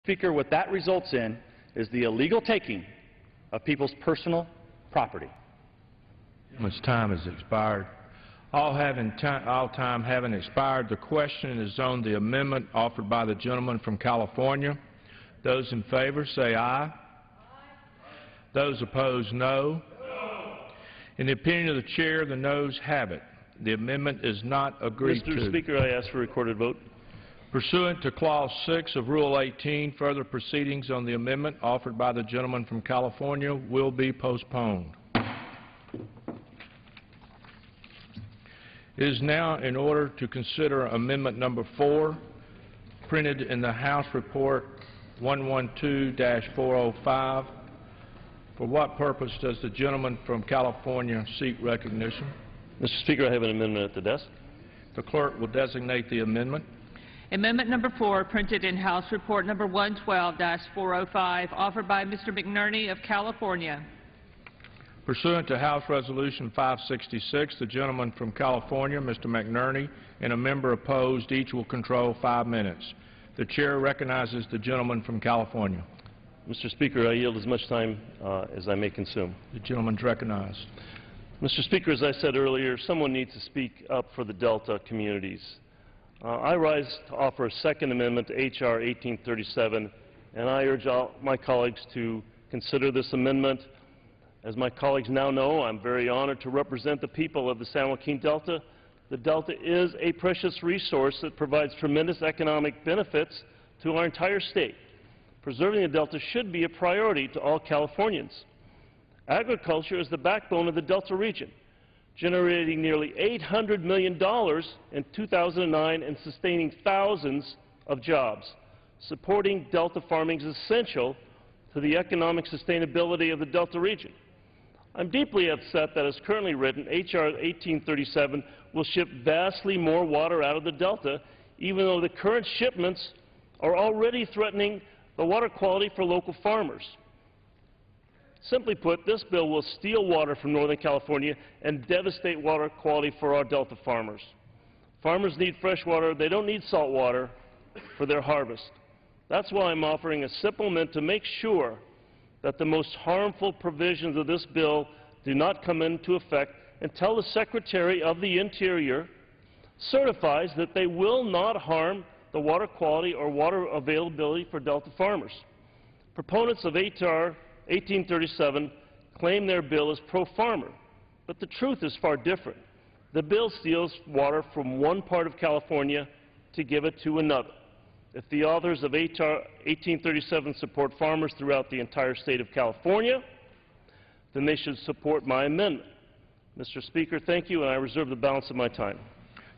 Speaker, what that results in is the illegal taking of people's personal property. Much time has expired. All time having expired, the question is on the amendment offered by the gentleman from California. Those in favor say aye. Those opposed, no. In the opinion of the chair, the noes have it. The amendment is not agreed to. Mr. Speaker, I ask for a recorded vote. Pursuant to Clause 6 of Rule 18, further proceedings on the amendment offered by the gentleman from California will be postponed. It is now in order to consider Amendment Number 4, printed in the House Report 112-405. For what purpose does the gentleman from California seek recognition? Mr. Speaker, I have an amendment at the desk. The clerk will designate the amendment. Amendment Number 4, printed in House Report Number 112-405, offered by Mr. McNerney of California. Pursuant to House Resolution 566, the gentleman from California, Mr. McNerney, and a member opposed, each will control 5 minutes. The chair recognizes the gentleman from California. Mr. Speaker, I yield as much time as I may consume. The gentleman is recognized. Mr. Speaker, as I said earlier, someone needs to speak up for the Delta communities. I rise to offer a second amendment to H.R. 1837, and I urge all my colleagues to consider this amendment. As my colleagues now know, I'm very honored to represent the people of the San Joaquin Delta. The Delta is a precious resource that provides tremendous economic benefits to our entire state. Preserving the Delta should be a priority to all Californians. Agriculture is the backbone of the Delta region, generating nearly $800 million in 2009 and sustaining thousands of jobs. Supporting Delta farming is essential to the economic sustainability of the Delta region. I'm deeply upset that as currently written, H.R. 1837 will ship vastly more water out of the Delta, even though the current shipments are already threatening the water quality for local farmers. Simply put, this bill will steal water from Northern California and devastate water quality for our Delta farmers. Farmers need fresh water. They don't need salt water for their harvest. That's why I'm offering a simple amendment to make sure that the most harmful provisions of this bill do not come into effect until the Secretary of the Interior certifies that they will not harm the water quality or water availability for Delta farmers. Proponents of H.R. 1837 claim their bill is pro-farmer, but the truth is far different. The bill steals water from one part of California to give it to another. If the authors of H.R. 1837 support farmers throughout the entire state of California, then they should support my amendment. Mr. Speaker, thank you, and I reserve the balance of my time.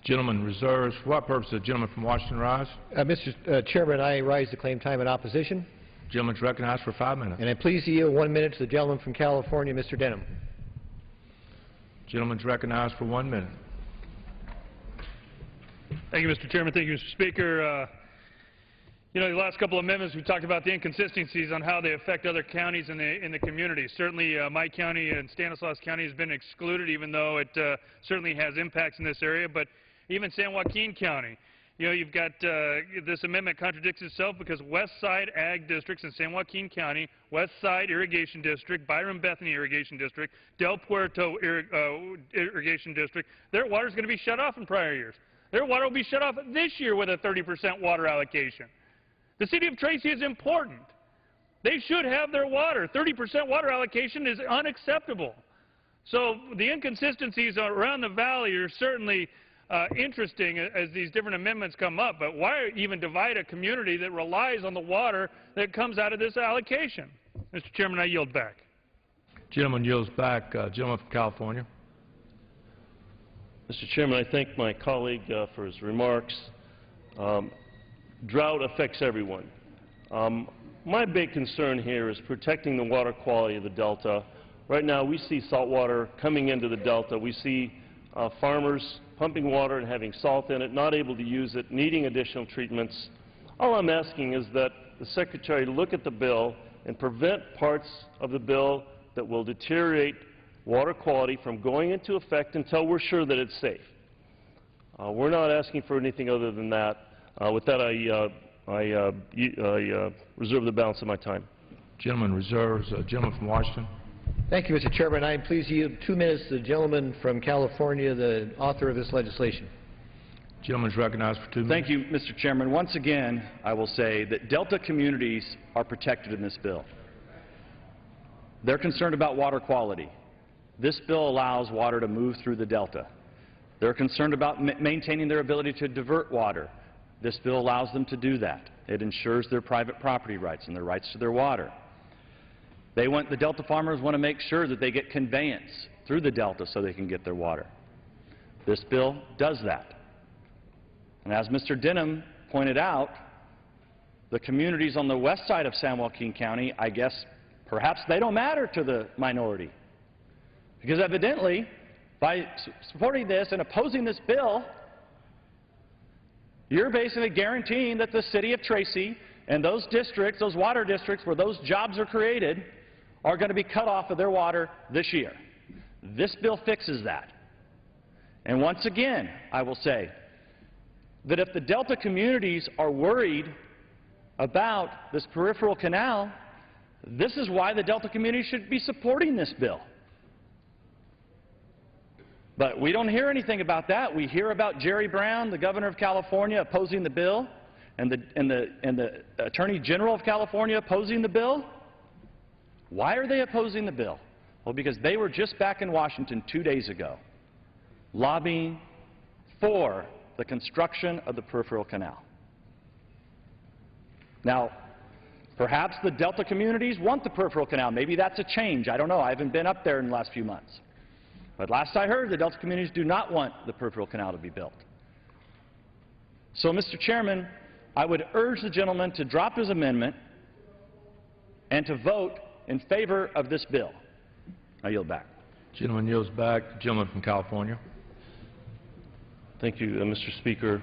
Gentleman reserves. For what purpose does the gentleman from Washington rise? Mr. Chairman, I rise to claim time in opposition. The gentleman is recognized for 5 minutes. And I please yield 1 minute to the gentleman from California, Mr. Denham. The gentleman is recognized for 1 minute. Thank you, Mr. Chairman. Thank you, Mr. Speaker. You know, the last couple of amendments, we talked about the inconsistencies on how they affect other counties in the community. Certainly, my county and Stanislaus County has been excluded, even though it certainly has impacts in this area. But even San Joaquin County, you know, you've got this amendment contradicts itself because West Side Ag Districts in San Joaquin County, West Side Irrigation District, Byron Bethany Irrigation District, Del Puerto Irrigation District, their water is going to be shut off in prior years. Their water will be shut off this year with a 30% water allocation. The city of Tracy is important. They should have their water. 30% water allocation is unacceptable. So the inconsistencies around the valley are certainly interesting as these different amendments come up, but why even divide a community that relies on the water that comes out of this allocation? Mr. Chairman, I yield back. Gentleman yields back. Gentleman from California. Mr. Chairman, I thank my colleague for his remarks. Drought affects everyone. My big concern here is protecting the water quality of the Delta. Right now we see salt water coming into the Delta. We see farmers pumping water and having salt in it, not able to use it, needing additional treatments. All I'm asking is that the Secretary look at the bill and prevent parts of the bill that will deteriorate water quality from going into effect until we're sure that it's safe. We're not asking for anything other than that. With that, I I reserve the balance of my time. Gentleman reserves. Gentleman from Washington. Thank you, Mr. Chairman. I am pleased to yield 2 minutes to the gentleman from California, the author of this legislation. Gentleman is recognized for 2 minutes. Thank you, Mr. Chairman. Once again, I will say that Delta communities are protected in this bill. They're concerned about water quality. This bill allows water to move through the Delta. They're concerned about maintaining their ability to divert water. This bill allows them to do that. It ensures their private property rights and their rights to their water. The Delta farmers want to make sure that they get conveyance through the Delta so they can get their water. This bill does that. And as Mr. Denham pointed out, the communities on the west side of San Joaquin County, I guess perhaps they don't matter to the minority. Because evidently, by supporting this and opposing this bill, you're basically guaranteeing that the city of Tracy and those districts, those water districts where those jobs are created, are going to be cut off of their water this year. This bill fixes that. And once again, I will say that if the Delta communities are worried about this peripheral canal, this is why the Delta community should be supporting this bill. But we don't hear anything about that. We hear about Jerry Brown, the governor of California, opposing the bill, and the Attorney General of California opposing the bill. Why are they opposing the bill? Well, because they were just back in Washington 2 days ago, lobbying for the construction of the peripheral canal. Now, perhaps the Delta communities want the peripheral canal. Maybe that's a change. I don't know. I haven't been up there in the last few months. But last I heard, the Delta communities do not want the peripheral canal to be built. So, Mr. Chairman, I would urge the gentleman to drop his amendment and to vote in favor of this bill. I yield back. Gentleman yields back. Gentleman from California. Thank you, Mr. Speaker.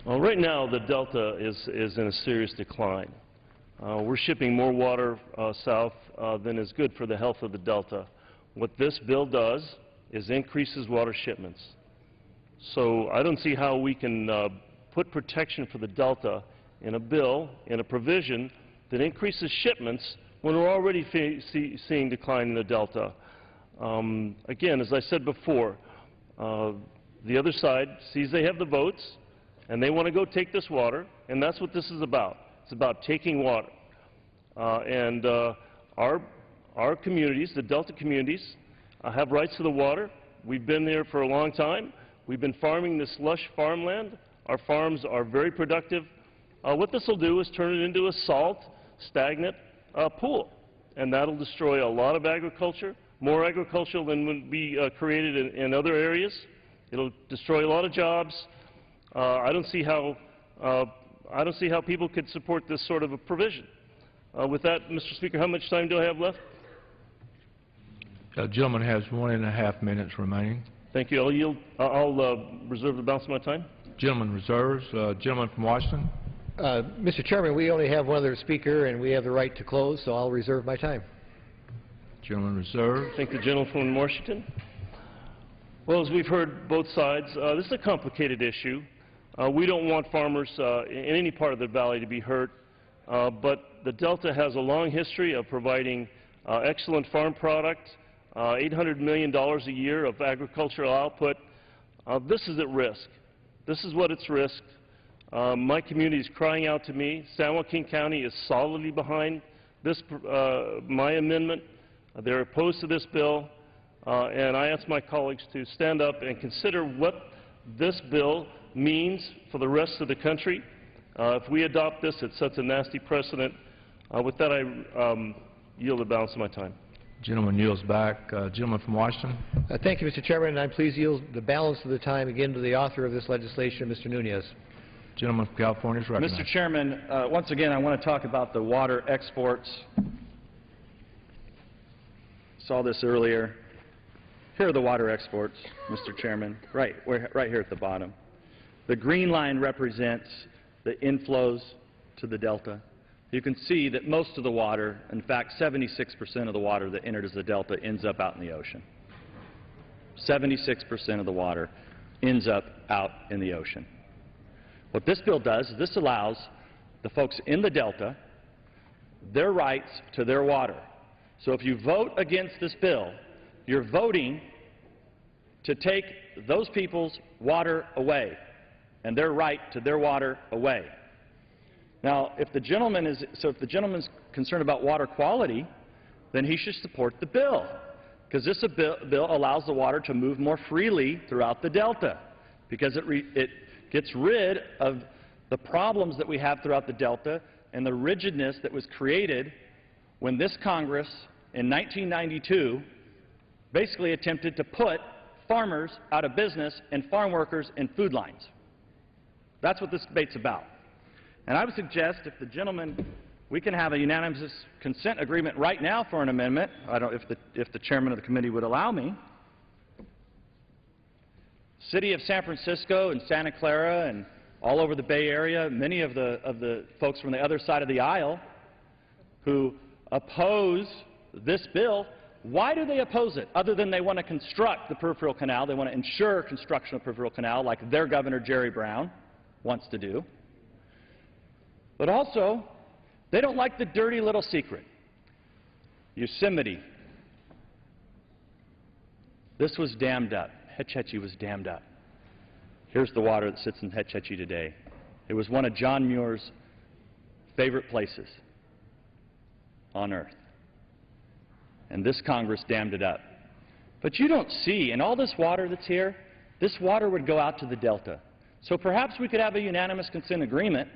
Right now, the Delta is in a serious decline. We're shipping more water south than is good for the health of the Delta. What this bill does is increases water shipments. So I don't see how we can put protection for the Delta in a bill, in a provision that increases shipments when we're already seeing decline in the Delta. Again, as I said before, the other side sees they have the votes and they want to go take this water, and that's what this is about. It's about taking water. Our communities, the Delta communities, have rights to the water. We've been there for a long time. We've been farming this lush farmland. Our farms are very productive. What this will do is turn it into a salt, stagnant pool, and that'll destroy a lot of agriculture, more agriculture than would be created in other areas. It'll destroy a lot of jobs. I don't see how people could support this sort of a provision. With that, Mr. Speaker, how much time do I have left? The gentleman has 1.5 minutes remaining. Thank you. I'll yield. I'll reserve the balance of my time. Gentleman reserves. Gentleman from Washington. Mr. Chairman, we only have one other speaker, and we have the right to close, so I'll reserve my time. Gentleman reserves. Thank the gentleman from Washington. Well, as we've heard both sides, this is a complicated issue. We don't want farmers in any part of the valley to be hurt, but the Delta has a long history of providing excellent farm product, $800 million a year of agricultural output. This is at risk. This is what it's risked. My community is crying out to me. San Joaquin County is solidly behind this, my amendment. They're opposed to this bill. And I ask my colleagues to stand up and consider what this bill means for the rest of the country. If we adopt this, it sets a nasty precedent. With that, I yield the balance of my time. Gentleman yields back. Gentleman from Washington. Thank you, Mr. Chairman, and I'm pleased to yield the balance of the time again to the author of this legislation, Mr. Nunez. Gentleman from California is recognized. Mr. Chairman, once again, I want to talk about the water exports. Saw this earlier. Here are the water exports, Mr. Chairman, right here at the bottom. The green line represents the inflows to the Delta. You can see that most of the water, in fact 76% of the water that enters the Delta ends up out in the ocean. 76% of the water ends up out in the ocean. What this bill does is this allows the folks in the Delta, their rights to their water. So if you vote against this bill, you're voting to take those people's water away and their right to their water away. Now, if the gentleman's concerned about water quality, then he should support the bill, because this bill allows the water to move more freely throughout the Delta, because it gets rid of the problems that we have throughout the Delta and the rigidness that was created when this Congress in 1992 basically attempted to put farmers out of business and farm workers in food lines. That's what this debate's about. And I would suggest, if the gentleman, we can have a unanimous consent agreement right now for an amendment. I don't, if the chairman of the committee would allow me. City of San Francisco and Santa Clara and all over the Bay Area, many of the folks from the other side of the aisle who oppose this bill, why do they oppose it? Other than they want to construct the peripheral canal, they want to ensure construction of the peripheral canal like their governor Jerry Brown wants to do. But also, they don't like the dirty little secret. Yosemite. This was dammed up. Hetch Hetchy was dammed up. Here's the water that sits in Hetch Hetchy today. It was one of John Muir's favorite places on earth. And this Congress dammed it up. But you don't see, in all this water that's here, this water would go out to the Delta. So perhaps we could have a unanimous consent agreement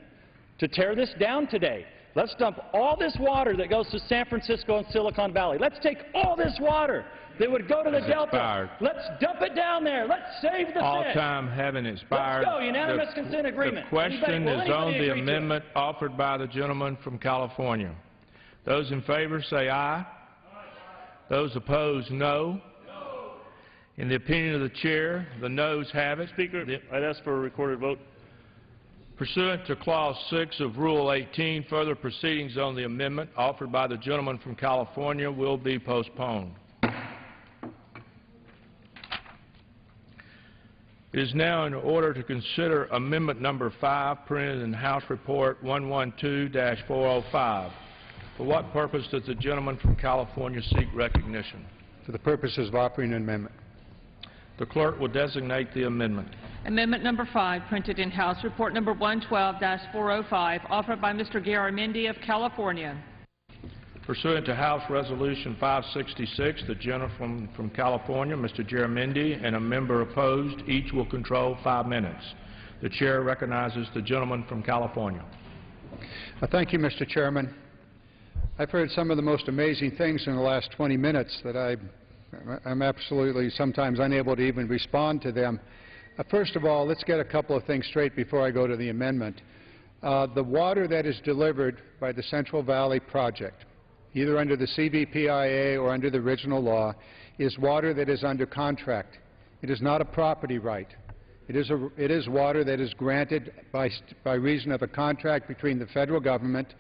to tear this down today. Let's dump all this water that goes to San Francisco and Silicon Valley. Let's take all this water that would go to the Delta. Let's dump it down there. Let's save the All fish. time having expired. Let's go. Unanimous consent agreement. The question is on the agree amendment offered by the gentleman from California. Those in favor say aye. Those opposed, no. In the opinion of the chair, the noes have it. Speaker, I'd ask for a recorded vote. Pursuant to Clause 6 of Rule 18, further proceedings on the amendment offered by the gentleman from California will be postponed. It is now in order to consider Amendment Number 5, printed in House Report 112-405. For what purpose does the gentleman from California seek recognition? For the purposes of offering an amendment. The clerk will designate the amendment. Amendment Number 5, printed in House Report Number 112-405, offered by Mr. Garamendi of California. Pursuant to House Resolution 566, the gentleman from California, Mr. Garamendi, and a member opposed, each will control 5 minutes. The chair recognizes the gentleman from California. Thank you, Mr. Chairman. I've heard some of the most amazing things in the last 20 minutes that I'm absolutely sometimes unable to even respond to them. First of all, let's get a couple of things straight before I go to the amendment. The water that is delivered by the Central Valley Project, either under the CVPIA or under the original law, is water that is under contract. It is not a property right. It is water that is granted by reason of a contract between the federal government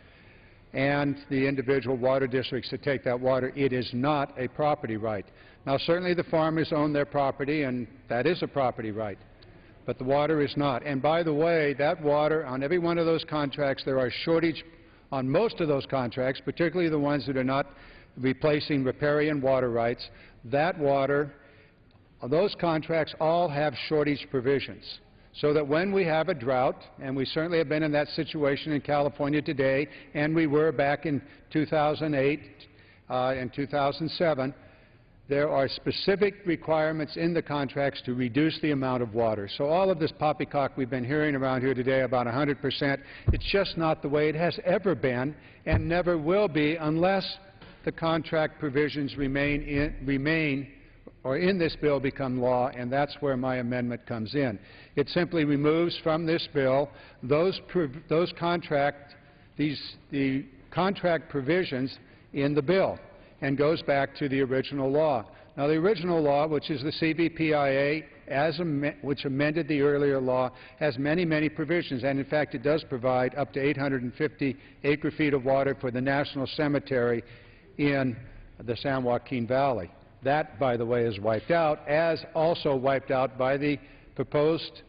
and the individual water districts to take that water. It is not a property right. Now, certainly the farmers own their property, and that is a property right, but the water is not. And by the way, that water, on every one of those contracts, there are shortage on most of those contracts, particularly the ones that are not replacing riparian water rights. That water, those contracts all have shortage provisions, so that when we have a drought, and we certainly have been in that situation in California today, and we were back in 2008 and 2007, there are specific requirements in the contracts to reduce the amount of water. So all of this poppycock we've been hearing around here today about 100%, it's just not the way it has ever been and never will be unless the contract provisions remain or in this bill become law, and that's where my amendment comes in. It simply removes from this bill the contract provisions in the bill and goes back to the original law. Now, the original law, which is the CVPIA, which amended the earlier law, has many, many provisions, and in fact it does provide up to 850 acre-feet of water for the National Cemetery in the San Joaquin Valley. That, by the way, is wiped out, as also wiped out by the proposed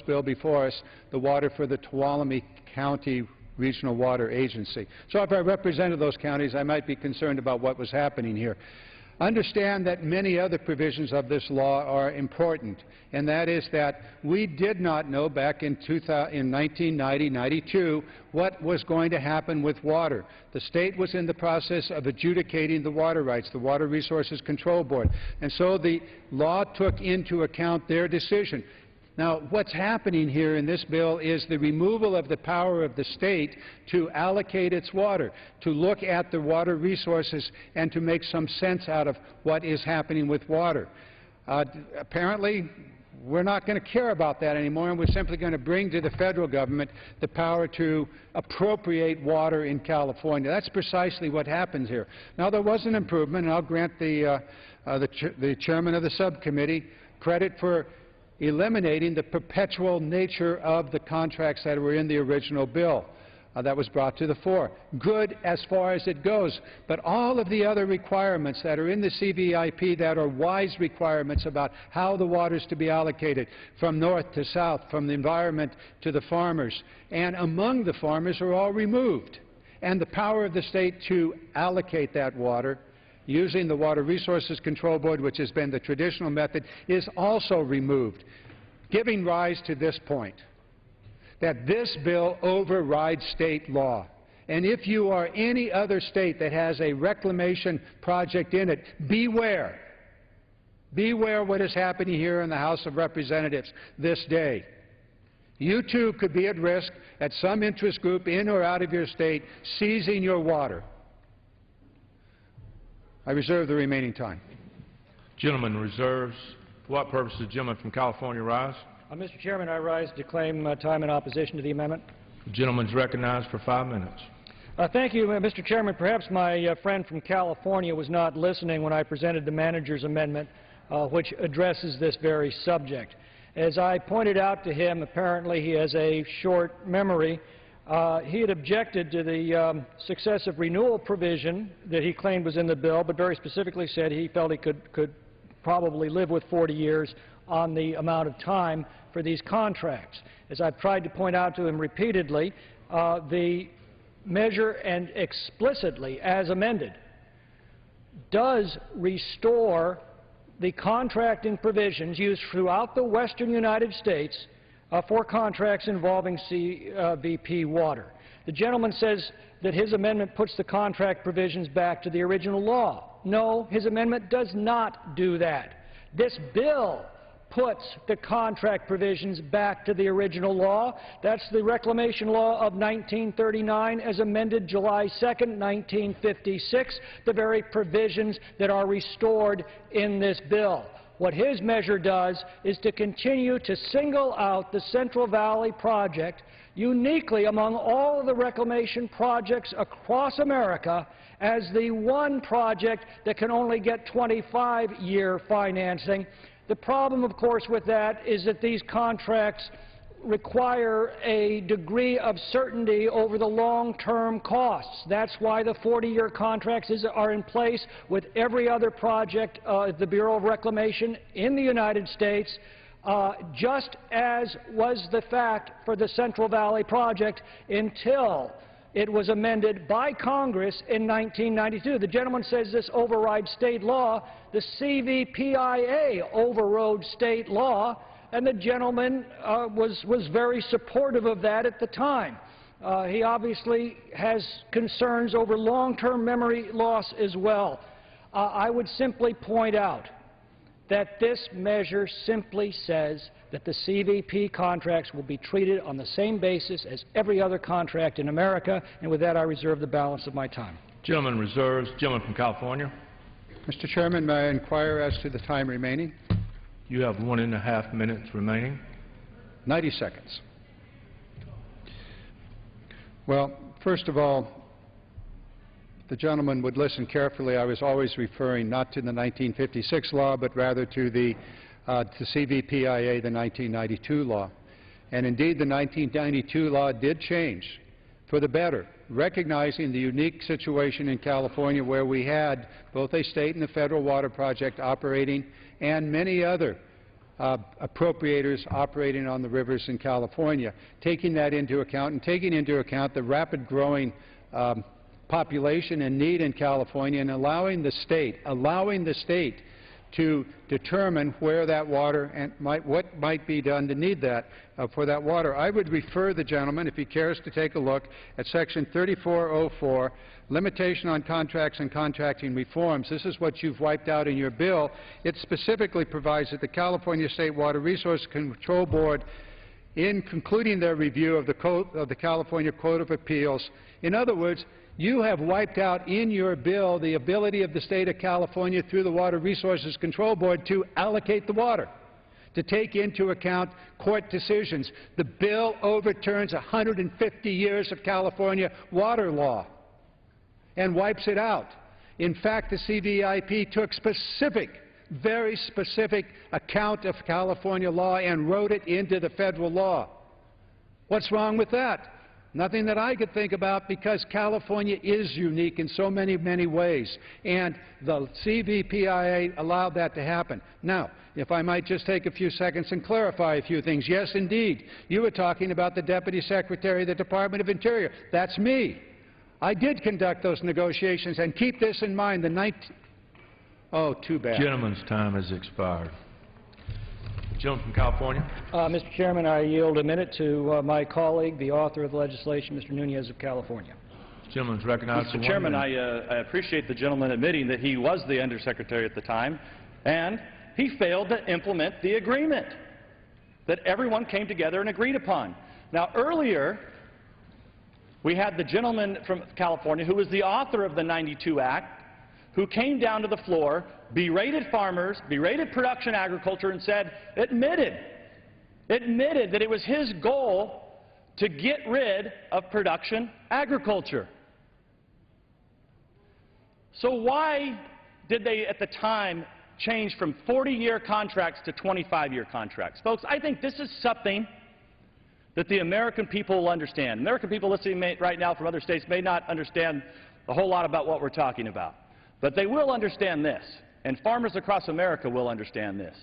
bill before us, the water for the Tuolumne County Regional Water Agency. So if I represented those counties, I might be concerned about what was happening here. Understand that many other provisions of this law are important, and that is that we did not know back in 1990-92 what was going to happen with water. The state was in the process of adjudicating the water rights, the Water Resources Control Board, and so the law took into account their decision. Now, what's happening here in this bill is the removal of the power of the state to allocate its water, to look at the water resources and to make some sense out of what is happening with water. Apparently, we're not going to care about that anymore, and we're simply going to bring to the federal government the power to appropriate water in California. That's precisely what happens here. Now, there was an improvement, and I'll grant the chairman of the subcommittee credit for eliminating the perpetual nature of the contracts that were in the original bill that was brought to the fore. Good as far as it goes, but all of the other requirements that are in the CVIP that are wise requirements about how the water is to be allocated from north to south, from the environment to the farmers, and among the farmers are all removed. And the power of the state to allocate that water using the Water Resources Control Board, which has been the traditional method, is also removed, giving rise to this point, that this bill overrides state law. And if you are any other state that has a reclamation project in it, beware. Beware what is happening here in the House of Representatives this day. You too could be at risk at some interest group in or out of your state seizing your water. I reserve the remaining time. Gentleman reserves. For what purpose does the gentleman from California rise? Mr. Chairman, I rise to claim time in opposition to the amendment. The gentleman is recognized for 5 minutes. Thank you, Mr. Chairman. Perhaps my friend from California was not listening when I presented the manager's amendment, which addresses this very subject. As I pointed out to him, apparently he has a short memory. He had objected to the successive renewal provision that he claimed was in the bill, but very specifically said he felt he could probably live with 40 years on the amount of time for these contracts. As I've tried to point out to him repeatedly, the measure and explicitly as amended does restore the contracting provisions used throughout the western United States for contracts involving CVP water. The gentleman says that his amendment puts the contract provisions back to the original law. No, his amendment does not do that. This bill puts the contract provisions back to the original law. That's the Reclamation Law of 1939 as amended July 2nd, 1956, the very provisions that are restored in this bill. What his measure does is to continue to single out the Central Valley Project uniquely among all of the reclamation projects across America as the one project that can only get 25-year financing. The problem, of course, with that is that these contracts require a degree of certainty over the long-term costs. That's why the 40-year contracts are in place with every other project at the Bureau of Reclamation in the United States, just as was the fact for the Central Valley Project until it was amended by Congress in 1992. The gentleman says this overrides state law. The CVPIA overrode state law, and the gentleman was very supportive of that at the time. He obviously has concerns over long-term memory loss as well. I would simply point out that this measure simply says that the CVP contracts will be treated on the same basis as every other contract in America, and with that I reserve the balance of my time. Gentleman reserves. Gentleman from California. Mr. Chairman, may I inquire as to the time remaining? You have 1.5 minutes remaining. 90 seconds. Well, first of all, if the gentleman would listen carefully, I was always referring not to the 1956 law, but rather to the CVPIA, the 1992 law. And indeed, the 1992 law did change for the better, recognizing the unique situation in California where we had both a state and a federal water project operating and many other appropriators operating on the rivers in California. Taking that into account and taking into account the rapid growing population and need in California, and allowing the state to determine where that water and what might be done to need that for that water. I would refer the gentleman, if he cares to take a look, at Section 3404, Limitation on Contracts and Contracting Reforms. This is what you've wiped out in your bill. It specifically provides that the California State Water Resources Control Board, in concluding their review of the California Court of Appeals, in other words, you have wiped out in your bill the ability of the state of California through the Water Resources Control Board to allocate the water, to take into account court decisions. The bill overturns 150 years of California water law and wipes it out. In fact, the CVIP took very specific account of California law and wrote it into the federal law. What's wrong with that? Nothing that I could think about, because California is unique in so many, many ways, and the CVPIA allowed that to happen. Now, if I might just take a few seconds and clarify a few things. Yes, indeed, you were talking about the Deputy Secretary of the Department of Interior. That's me. I did conduct those negotiations, and keep this in mind, oh, too bad. Gentleman's time has expired. Gentleman from California. Mr. Chairman, I yield a minute to my colleague, the author of the legislation, Mr. Nunez of California. The gentleman is recognized for 1 minute. Mr. Chairman, I appreciate the gentleman admitting that he was the Undersecretary at the time, and he failed to implement the agreement that everyone came together and agreed upon. Now, earlier, we had the gentleman from California who was the author of the 92 Act, who came down to the floor, berated farmers, berated production agriculture, and admitted that it was his goal to get rid of production agriculture. So why did they at the time change from 40-year contracts to 25-year contracts? Folks, I think this is something that the American people will understand. American people listening right now from other states may not understand a whole lot about what we're talking about. But they will understand this, and farmers across America will understand this,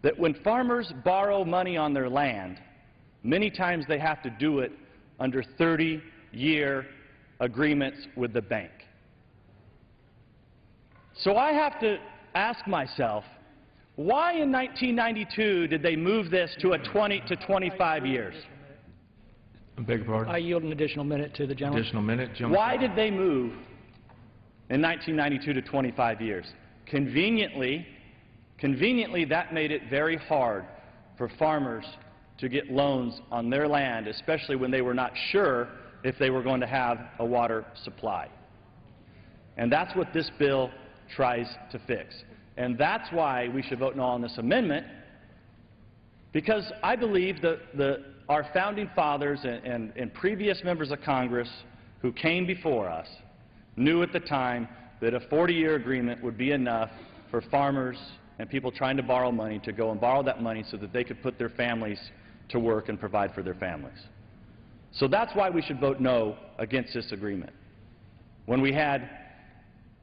that when farmers borrow money on their land, many times they have to do it under 30-year agreements with the bank. So I have to ask myself, why in 1992 did they move this to 20 to 25 years? I beg your pardon? I yield an additional minute to the gentleman. Additional minute. Gentleman. Why did they move in 1992 to 25 years? Conveniently, that made it very hard for farmers to get loans on their land, especially when they were not sure if they were going to have a water supply. And that's what this bill tries to fix. And that's why we should vote no on this amendment, because I believe that our founding fathers and previous members of Congress who came before us knew at the time that a 40-year agreement would be enough for farmers and people trying to borrow money to go and borrow that money so that they could put their families to work and provide for their families. So that's why we should vote no against this agreement. When we had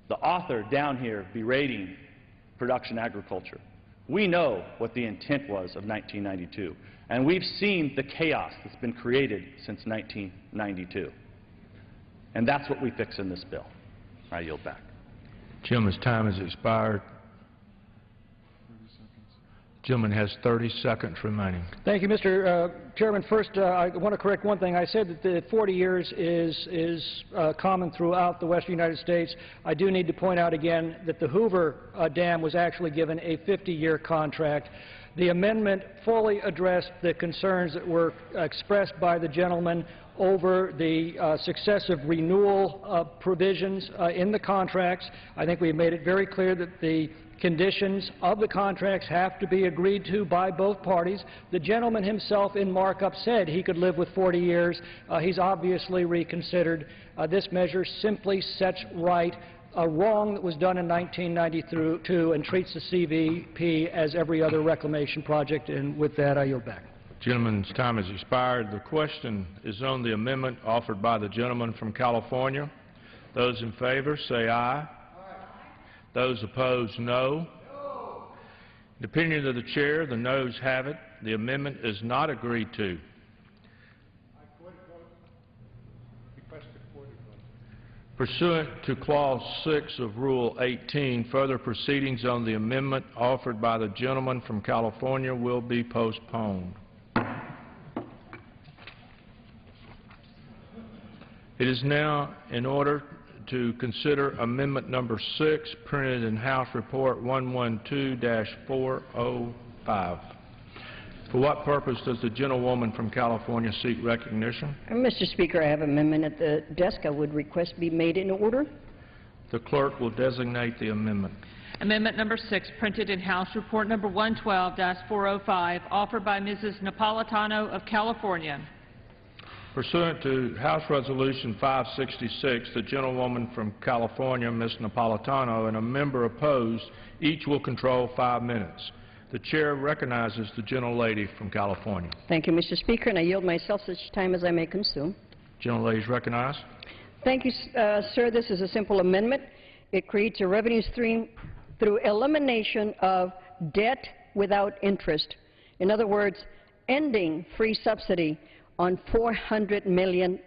the author down here berating production agriculture, we know what the intent was of 1992, and we've seen the chaos that's been created since 1992. And that's what we fix in this bill. I yield back. Gentleman's time has expired. Gentleman has 30 seconds remaining. Thank you, Mr. Chairman. First, I want to correct one thing. I said that the 40 years is common throughout the western United States. I do need to point out again that the Hoover Dam was actually given a 50-year contract. The amendment fully addressed the concerns that were expressed by the gentleman over the successive renewal provisions in the contracts. I think we made it very clear that the conditions of the contracts have to be agreed to by both parties. The gentleman himself in markup said he could live with 40 years. He's obviously reconsidered. This measure simply sets right a wrong that was done in 1992 and treats the CVP as every other reclamation project. And with that, I yield back. Gentleman's time has expired. The question is on the amendment offered by the gentleman from California. Those in favor say aye. Those opposed, no. The opinion of the Chair, the noes have it. The amendment is not agreed to. Pursuant to Clause 6 of Rule 18, further proceedings on the amendment offered by the gentleman from California will be postponed. It is now in order to consider Amendment Number 6, printed in House Report 112-405. For what purpose does the gentlewoman from California seek recognition? Mr. Speaker, I have an amendment at the desk I would request be made in order. The clerk will designate the amendment. Amendment number 6, printed in House Report number 112-405, offered by Mrs. Napolitano of California. Pursuant to House Resolution 566, the gentlewoman from California, Ms. Napolitano, and a member opposed, each will control 5 minutes. The Chair recognizes the gentlelady from California. Thank you, Mr. Speaker, and I yield myself such time as I may consume. Gentlelady is recognized. Thank you, sir. This is a simple amendment. It creates a revenue stream through elimination of debt without interest. In other words, ending free subsidy on $400 million.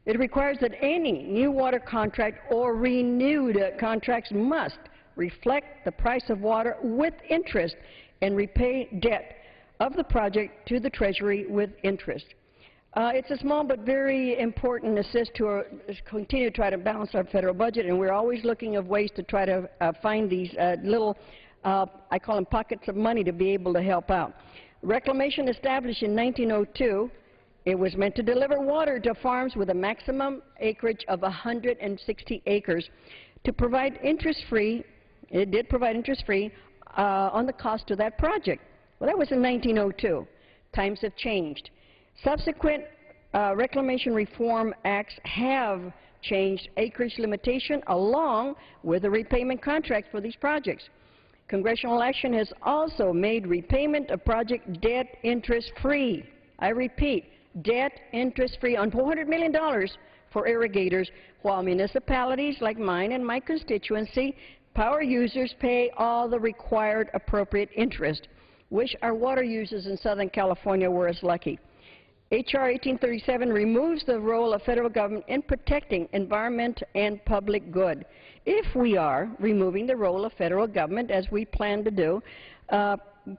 It requires that any new water contract or renewed contracts must reflect the price of water with interest and repay debt of the project to the Treasury with interest. It's a small but very important assist to continue to try to balance our federal budget, and we're always looking of ways to try to find these little, I call them pockets of money, to be able to help out. Reclamation established in 1902, it was meant to deliver water to farms with a maximum acreage of 160 acres to provide interest-free. It did provide interest-free on the cost of that project. Well, that was in 1902. Times have changed. Subsequent reclamation reform acts have changed acreage limitation along with the repayment contracts for these projects. Congressional action has also made repayment of project debt interest-free. I repeat, debt interest-free on $400 million for irrigators, while municipalities like mine and my constituency, power users, pay all the required appropriate interest. Wish our water users in Southern California were as lucky. H.R. 1837 removes the role of federal government in protecting environment and public good. If we are removing the role of federal government, as we plan to do,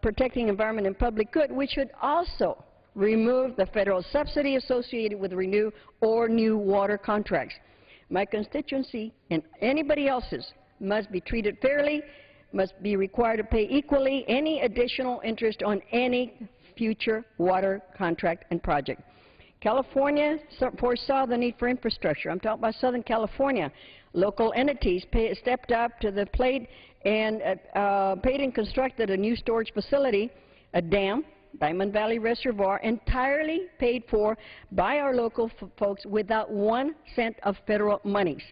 protecting environment and public good, we should also remove the federal subsidy associated with renew or new water contracts. My constituency and anybody else's must be treated fairly, must be required to pay equally any additional interest on any future water contract and project. California foresaw the need for infrastructure. I'm talking about Southern California. Local entities stepped up to the plate and paid and constructed a new storage facility, a dam, Diamond Valley Reservoir, entirely paid for by our local folks without 1 cent of federal monies.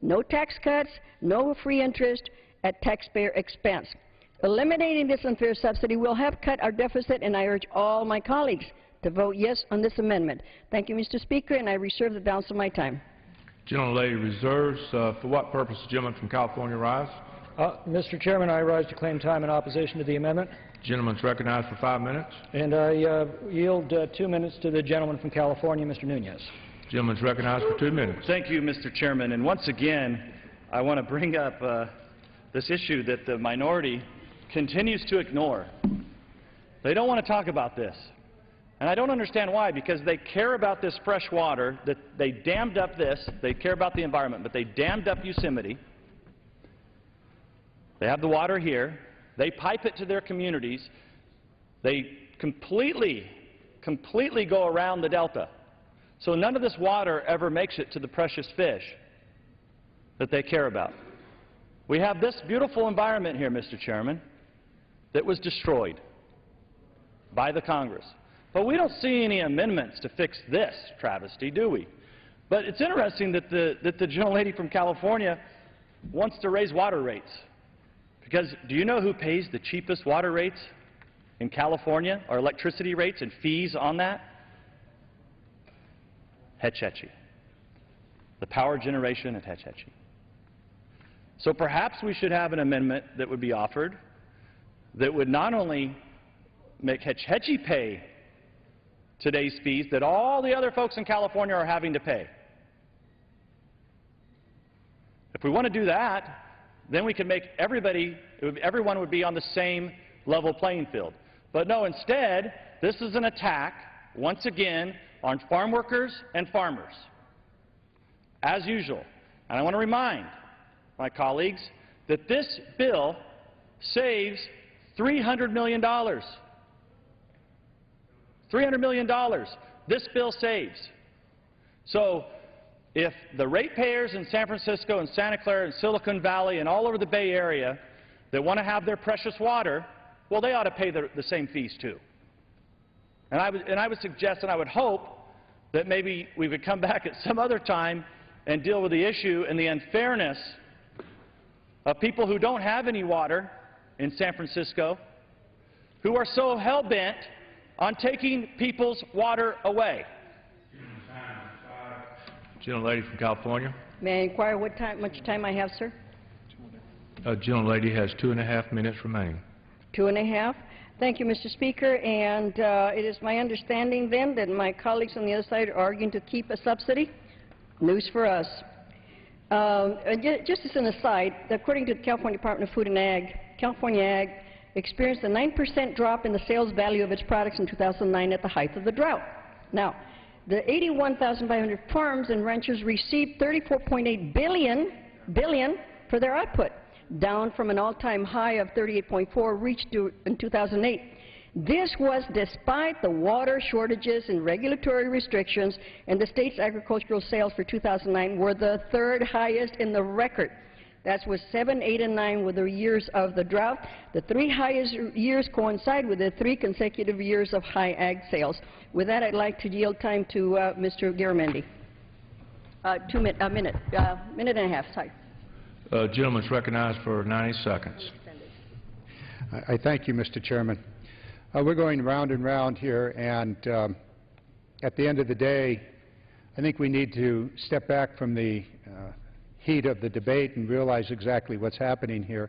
No tax cuts, no free interest at taxpayer expense. Eliminating this unfair subsidy will help cut our deficit, and I urge all my colleagues to vote yes on this amendment. Thank you, Mr. Speaker, and I reserve the balance of my time. Gentlelady reserves. For what purpose does the gentleman from California rise? Mr. Chairman, I rise to claim time in opposition to the amendment. Gentleman's recognized for 5 minutes. And I yield 2 minutes to the gentleman from California, Mr. Nunez. Gentleman's recognized for 2 minutes. Thank you, Mr. Chairman. And once again, I want to bring up this issue that the minority continues to ignore. They don't want to talk about this. And I don't understand why, because they care about this fresh water, that they dammed up this, they care about the environment, but they dammed up Yosemite. They have the water here. They pipe it to their communities. They completely go around the delta. So none of this water ever makes it to the precious fish that they care about. We have this beautiful environment here, Mr. Chairman, that was destroyed by the Congress. But we don't see any amendments to fix this travesty, do we? But it's interesting that the gentlelady from California wants to raise water rates. Because do you know who pays the cheapest water rates in California, or electricity rates and fees on that? Hetch-Hetchy. The power generation at Hetch-Hetchy. So perhaps we should have an amendment that would be offered that would not only make Hetch Hetchy pay today's fees that all the other folks in California are having to pay. If we want to do that, then we can make everyone would be on the same level playing field. But no, instead, this is an attack, once again, on farm workers and farmers, as usual. And I want to remind my colleagues that this bill saves $300 million. $300 million this bill saves. So if the ratepayers in San Francisco and Santa Clara and Silicon Valley and all over the Bay Area that want to have their precious water, well, they ought to pay the same fees too. And I would suggest and I would hope that maybe we would come back at some other time and deal with the issue and the unfairness of people who don't have any water in San Francisco, who are so hell-bent on taking people's water away. Gentlelady from California. May I inquire much time I have, sir? Gentlelady has 2.5 minutes remaining. 2.5. Thank you, Mr. Speaker. And it is my understanding then that my colleagues on the other side are arguing to keep a subsidy. News for us. Just as an aside, according to the California Department of Food and Ag, California Ag experienced a 9% drop in the sales value of its products in 2009 at the height of the drought. Now, the 81,500 farms and ranchers received $34.8 billion for their output, down from an all-time high of 38.4 reached in 2008. This was despite the water shortages and regulatory restrictions, and the state's agricultural sales for 2009 were the third highest in the record. That was 7, 8, and 9 were the years of the drought. The 3 highest years coincide with the 3 consecutive years of high ag sales. With that, I'd like to yield time to Mr. Garamendi. Minute and a half, sorry. Gentleman's recognized for 90 seconds. I thank you, Mr. Chairman. We're going round and round here, and at the end of the day, I think we need to step back from the heat of the debate and realize exactly what's happening here.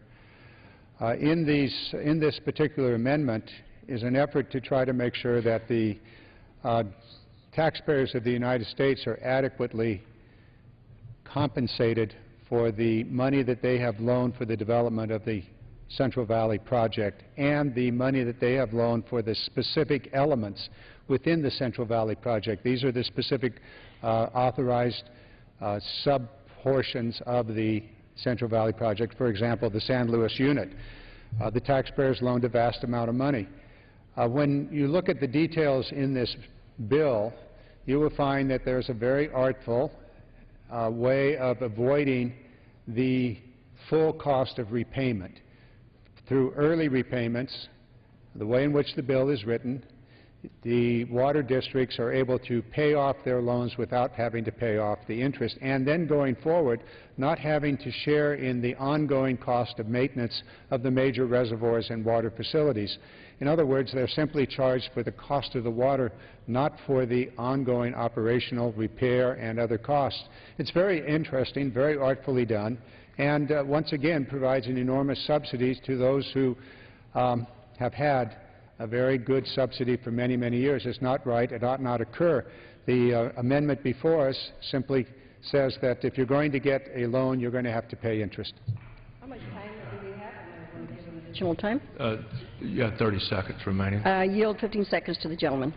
In this particular amendment is an effort to try to make sure that the taxpayers of the United States are adequately compensated for the money that they have loaned for the development of the Central Valley Project and the money that they have loaned for the specific elements within the Central Valley Project. These are the specific authorized sub-portions of the Central Valley Project. For example, the San Luis unit. The taxpayers loaned a vast amount of money. When you look at the details in this bill, you will find that there's a very artful way of avoiding the full cost of repayment. Through early repayments, the way in which the bill is written, the water districts are able to pay off their loans without having to pay off the interest, and then going forward, not having to share in the ongoing cost of maintenance of the major reservoirs and water facilities. In other words, they're simply charged for the cost of the water, not for the ongoing operational repair and other costs. It's very interesting, very artfully done, and once again provides an enormous subsidies to those who have had a very good subsidy for many, many years. It's not right. It ought not occur. The amendment before us simply says that if you're going to get a loan, you're going to have to pay interest. How much time do we have? Additional time? You have 30 seconds remaining. Yield 15 seconds to the gentleman.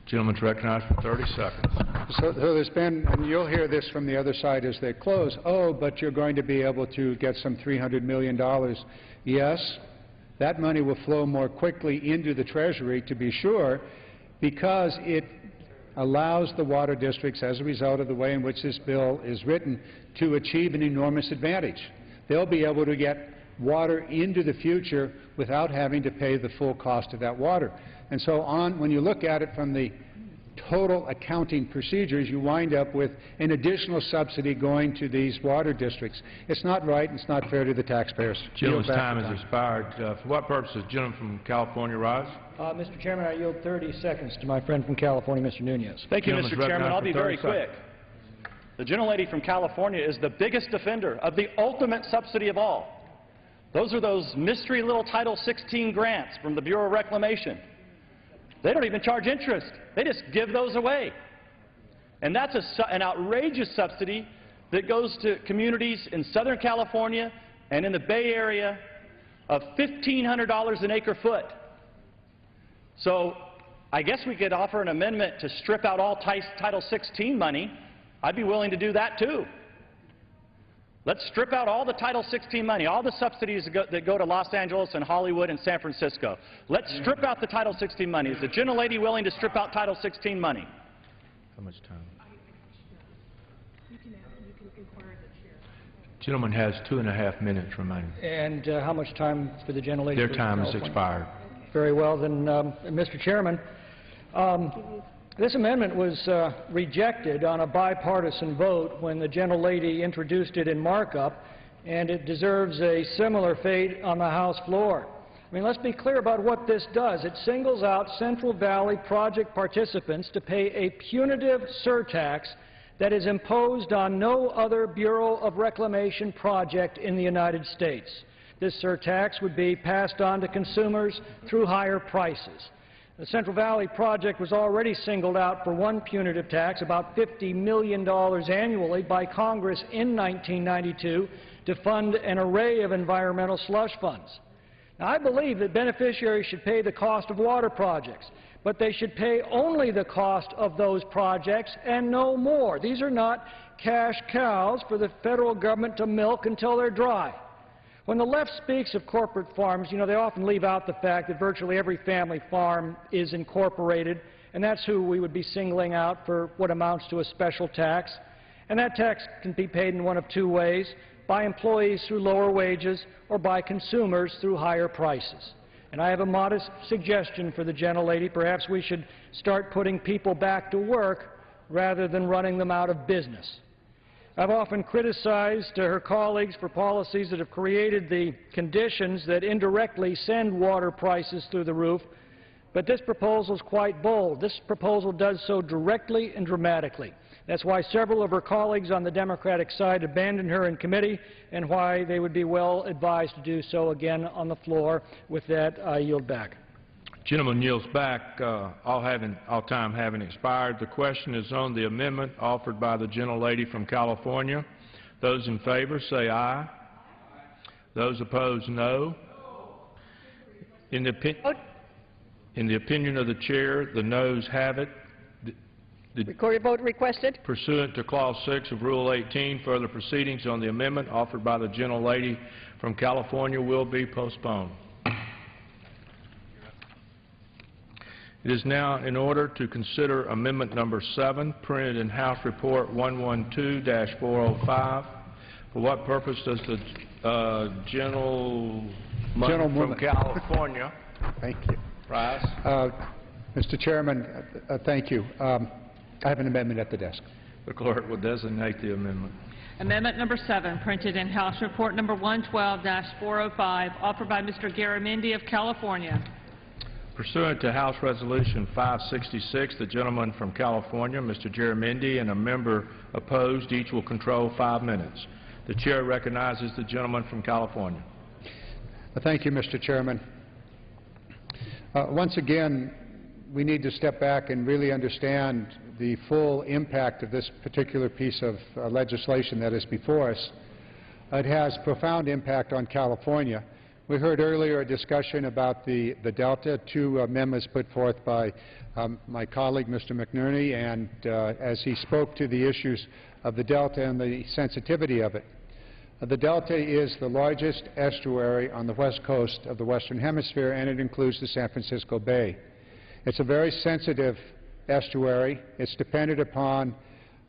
Gentleman's recognized for 30 seconds. So there's been, and you'll hear this from the other side as they close, oh, but you're going to be able to get some $300 million. Yes, that money will flow more quickly into the Treasury, to be sure, because it allows the water districts, as a result of the way in which this bill is written, to achieve an enormous advantage. They'll be able to get water into the future without having to pay the full cost of that water. And so on, when you look at it from the total accounting procedures, you wind up with an additional subsidy going to these water districts. It's not right, and it's not fair to the taxpayers. Gentleman's time has expired. For what purpose does the gentleman from California rise? Mr. Chairman, I yield 30 seconds to my friend from California, Mr. Nunez. Thank you, Mr. Chairman. I'll be very quick. The gentlelady from California is the biggest defender of the ultimate subsidy of all. Those are those mystery little Title 16 grants from the Bureau of Reclamation. They don't even charge interest. They just give those away. And that's an outrageous subsidy that goes to communities in Southern California and in the Bay Area of $1,500 an acre foot. So I guess we could offer an amendment to strip out all Title 16 money. I'd be willing to do that too. Let's strip out all the Title 16 money, all the subsidies that go to Los Angeles and Hollywood and San Francisco. Let's strip out the Title 16 money. Is the gentlelady willing to strip out Title 16 money? How much time? Gentleman has 2.5 minutes remaining. And how much time for the gentlelady? Their time has expired. Very well, then, Mr. Chairman, this amendment was rejected on a bipartisan vote when the gentlelady introduced it in markup, and it deserves a similar fate on the House floor. I mean, let's be clear about what this does. It singles out Central Valley project participants to pay a punitive surtax that is imposed on no other Bureau of Reclamation project in the United States. This surtax would be passed on to consumers through higher prices. The Central Valley project was already singled out for one punitive tax, about $50 million annually, by Congress in 1992 to fund an array of environmental slush funds. Now, I believe that beneficiaries should pay the cost of water projects, but they should pay only the cost of those projects and no more. These are not cash cows for the federal government to milk until they're dry. When the left speaks of corporate farms, you know, they often leave out the fact that virtually every family farm is incorporated, and that's who we would be singling out for what amounts to a special tax. And that tax can be paid in one of two ways: by employees through lower wages or by consumers through higher prices. And I have a modest suggestion for the gentlelady. Perhaps we should start putting people back to work rather than running them out of business. I've often criticized her colleagues for policies that have created the conditions that indirectly send water prices through the roof, but this proposal is quite bold. This proposal does so directly and dramatically. That's why several of her colleagues on the Democratic side abandoned her in committee, and why they would be well advised to do so again on the floor. With that, I yield back. Gentleman yields back, all time having expired. The question is on the amendment offered by the gentlelady from California. Those in favor say aye. Those opposed, no. In the opinion of the chair, the noes have it. Recorded vote requested. Pursuant to Clause 6 of Rule 18, further proceedings on the amendment offered by the gentlelady from California will be postponed. It is now in order to consider Amendment Number 7, printed in House Report 112-405. For what purpose does the gentleman from California? Thank you. Rise. Mr. Chairman, thank you. I have an amendment at the desk. The clerk will designate the amendment. Amendment number 7, printed in House Report number 112-405, offered by Mr. Garamendi of California. Pursuant to House Resolution 566, the gentleman from California, Mr. Garamendi, and a member opposed, each will control 5 minutes. The chair recognizes the gentleman from California. Thank you, Mr. Chairman. Once again, we need to step back and really understand the full impact of this particular piece of legislation that is before us. It has profound impact on California. We heard earlier a discussion about the Delta, 2 amendments put forth by my colleague, Mr. McNerney, and as he spoke to the issues of the Delta and the sensitivity of it. The Delta is the largest estuary on the west coast of the Western Hemisphere, and it includes the San Francisco Bay. It's a very sensitive estuary. It's dependent upon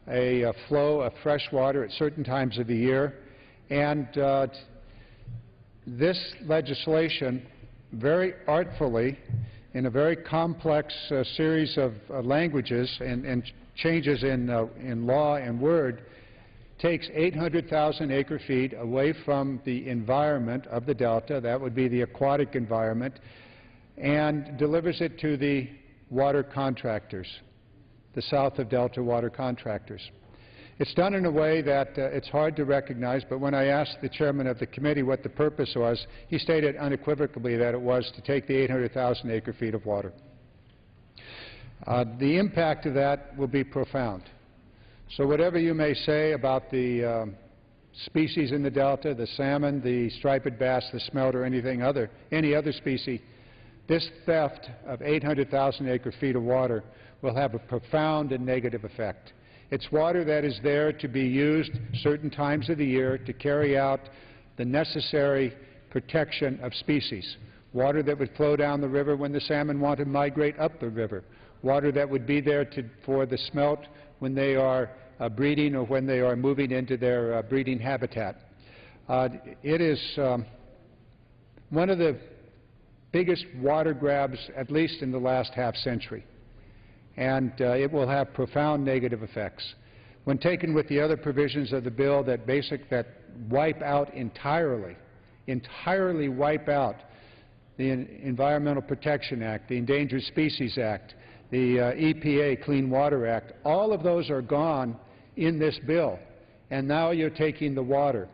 a flow of fresh water at certain times of the year, and this legislation very artfully, in a very complex series of languages and changes in law and word, takes 800,000 acre-feet away from the environment of the Delta, that would be the aquatic environment, and delivers it to the water contractors, the south of Delta water contractors. It's done in a way that it's hard to recognize, but when I asked the chairman of the committee what the purpose was, he stated unequivocally that it was to take the 800,000 acre-feet of water. The impact of that will be profound. So whatever you may say about the species in the Delta, the salmon, the striped bass, the smelt, or any other species, this theft of 800,000 acre-feet of water will have a profound and negative effect. It's water that is there to be used certain times of the year to carry out the necessary protection of species. Water that would flow down the river when the salmon want to migrate up the river. Water that would be there for the smelt when they are breeding or when they are moving into their breeding habitat. It is one of the biggest water grabs, at least in the last half-century, and it will have profound negative effects. When taken with the other provisions of the bill that wipe out entirely wipe out the Environmental Protection Act, the Endangered Species Act, the EPA Clean Water Act, all of those are gone in this bill, and now you're taking the water.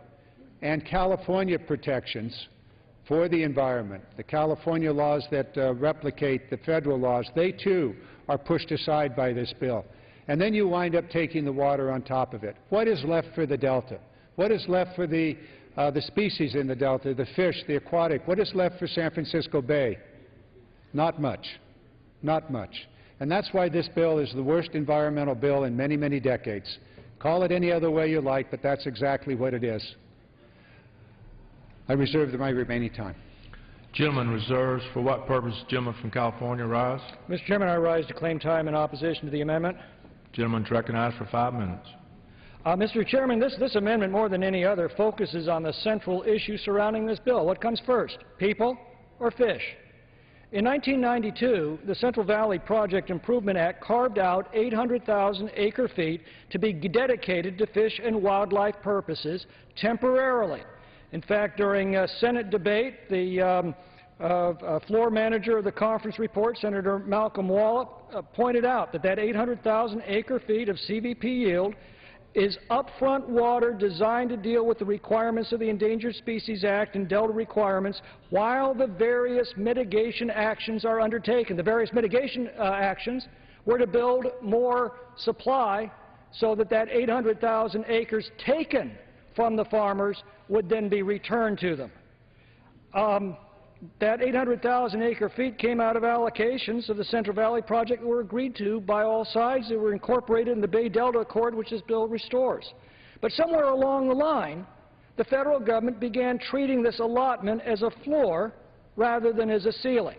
And California protections for the environment, the California laws that replicate the federal laws, they too are pushed aside by this bill. And then you wind up taking the water on top of it. What is left for the Delta? What is left for the species in the Delta, the fish, the aquatic? What is left for San Francisco Bay? Not much. Not much. And that's why this bill is the worst environmental bill in many, many decades. Call it any other way you like, but that's exactly what it is. I reserve my remaining time. Gentleman reserves. For what purpose? Gentleman from California rise. Mr. Chairman, I rise to claim time in opposition to the amendment. Gentleman is recognized for 5 minutes. Mr. Chairman, this amendment, more than any other, focuses on the central issue surrounding this bill. What comes first, people or fish? In 1992, the Central Valley Project Improvement Act carved out 800,000 acre-feet to be dedicated to fish and wildlife purposes temporarily. In fact, during a Senate debate, the floor manager of the conference report, Senator Malcolm Wallop, pointed out that 800,000 acre-feet of CVP yield is upfront water designed to deal with the requirements of the Endangered Species Act and Delta requirements while the various mitigation actions are undertaken. The various mitigation actions were to build more supply so that 800,000 acres taken from the farmers would then be returned to them. That 800,000 acre-feet came out of allocations of the Central Valley Project that were agreed to by all sides. They were incorporated in the Bay Delta Accord, which this bill restores. But somewhere along the line, the federal government began treating this allotment as a floor rather than as a ceiling.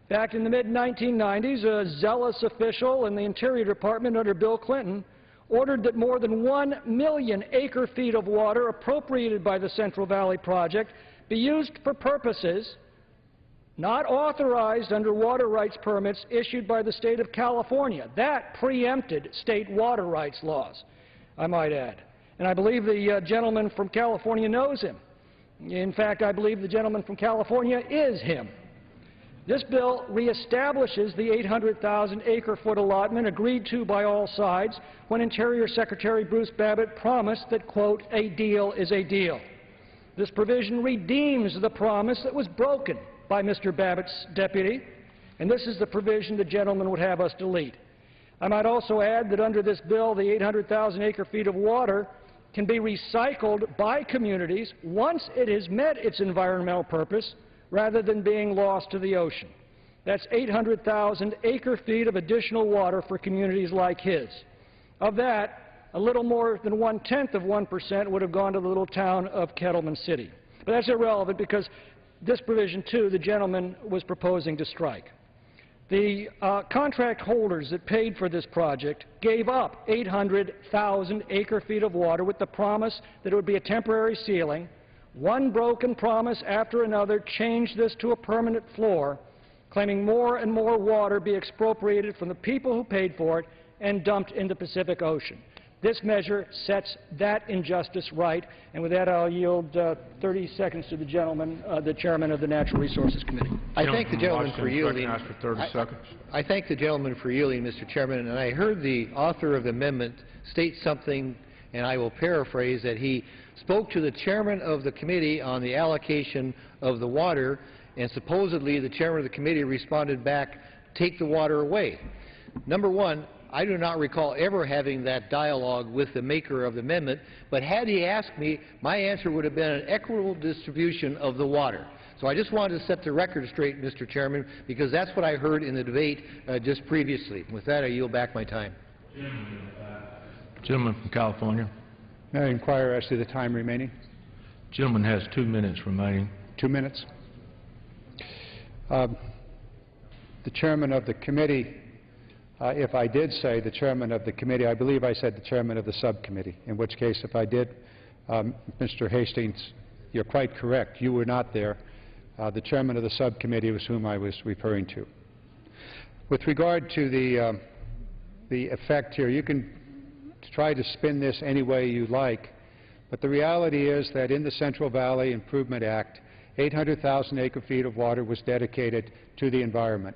Back in the mid-1990s, a zealous official in the Interior Department under Bill Clinton ordered that more than 1 million acre-feet of water appropriated by the Central Valley Project be used for purposes not authorized under water rights permits issued by the state of California. That preempted state water rights laws, I might add. And I believe the gentleman from California knows him. In fact, I believe the gentleman from California is him. This bill reestablishes the 800,000 acre-foot allotment agreed to by all sides when Interior Secretary Bruce Babbitt promised that, quote, a deal is a deal. This provision redeems the promise that was broken by Mr. Babbitt's deputy, and this is the provision the gentleman would have us delete. I might also add that under this bill, the 800,000 acre-feet of water can be recycled by communities once it has met its environmental purpose rather than being lost to the ocean. That's 800,000 acre-feet of additional water for communities like his. Of that, a little more than 1/10 of 1% would have gone to the little town of Kettleman City. But that's irrelevant because this provision, too, the gentleman was proposing to strike. The contract holders that paid for this project gave up 800,000 acre-feet of water with the promise that it would be a temporary ceiling. One broken promise after another changed this to a permanent floor, claiming more and more water be expropriated from the people who paid for it and dumped in the Pacific Ocean. This measure sets that injustice right, and with that I'll yield 30 seconds to the gentleman, the chairman of the Natural Resources Committee. I thank the gentleman for yielding. For 30 seconds. I thank the gentleman for yielding, Mr. Chairman, and I heard the author of the amendment state something and I will paraphrase that he spoke to the chairman of the committee on the allocation of the water, and supposedly the chairman of the committee responded back, "Take the water away." Number one, I do not recall ever having that dialogue with the maker of the amendment, but had he asked me, my answer would have been an equitable distribution of the water. So I just wanted to set the record straight, Mr. Chairman, because that's what I heard in the debate just previously. With that, I yield back my time. Gentleman from California. May I inquire as to the time remaining? Gentleman has 2 minutes remaining. 2 minutes. The chairman of the committee, if I did say the chairman of the committee, I believe I said the chairman of the subcommittee, in which case if I did, Mr. Hastings, you're quite correct. You were not there. The chairman of the subcommittee was whom I was referring to. With regard to the effect here, you can try to spin this any way you like, but the reality is that in the Central Valley Improvement Act, 800,000 acre-feet of water was dedicated to the environment.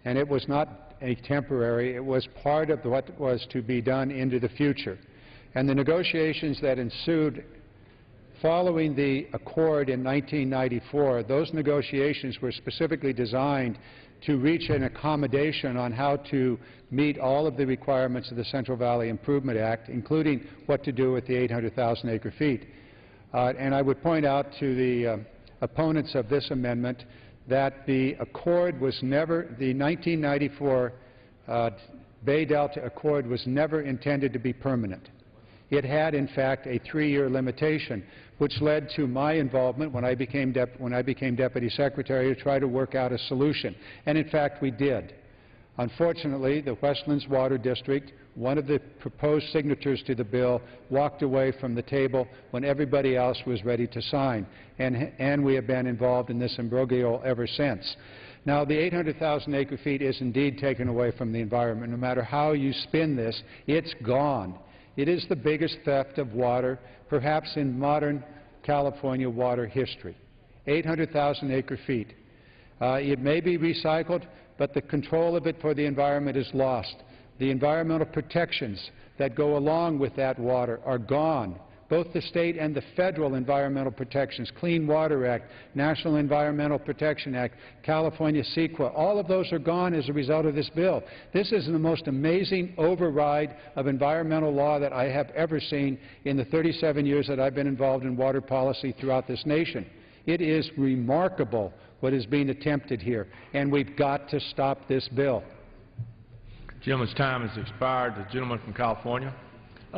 And it was not a temporary, it was part of what was to be done into the future. And the negotiations that ensued following the accord in 1994, those negotiations were specifically designed to reach an accommodation on how to meet all of the requirements of the Central Valley Improvement Act, including what to do with the 800,000 acre-feet. And I would point out to the opponents of this amendment that the accord was never, the 1994 Bay Delta Accord was never intended to be permanent. It had, in fact, a 3-year limitation, which led to my involvement when I became Deputy Secretary to try to work out a solution. And, in fact, we did. Unfortunately, the Westlands Water District, one of the proposed signatures to the bill, walked away from the table when everybody else was ready to sign. And we have been involved in this imbroglio ever since. Now, the 800,000 acre-feet is indeed taken away from the environment. No matter how you spin this, it's gone. It is the biggest theft of water, perhaps in modern California water history. 800,000 acre-feet. It may be recycled, but the control of it for the environment is lost. The environmental protections that go along with that water are gone. Both the state and the federal environmental protections, Clean Water Act, National Environmental Protection Act, California CEQA, all of those are gone as a result of this bill. This is the most amazing override of environmental law that I have ever seen in the 37 years that I've been involved in water policy throughout this nation. It is remarkable what is being attempted here, and we've got to stop this bill. The gentleman's time has expired. The gentleman from California.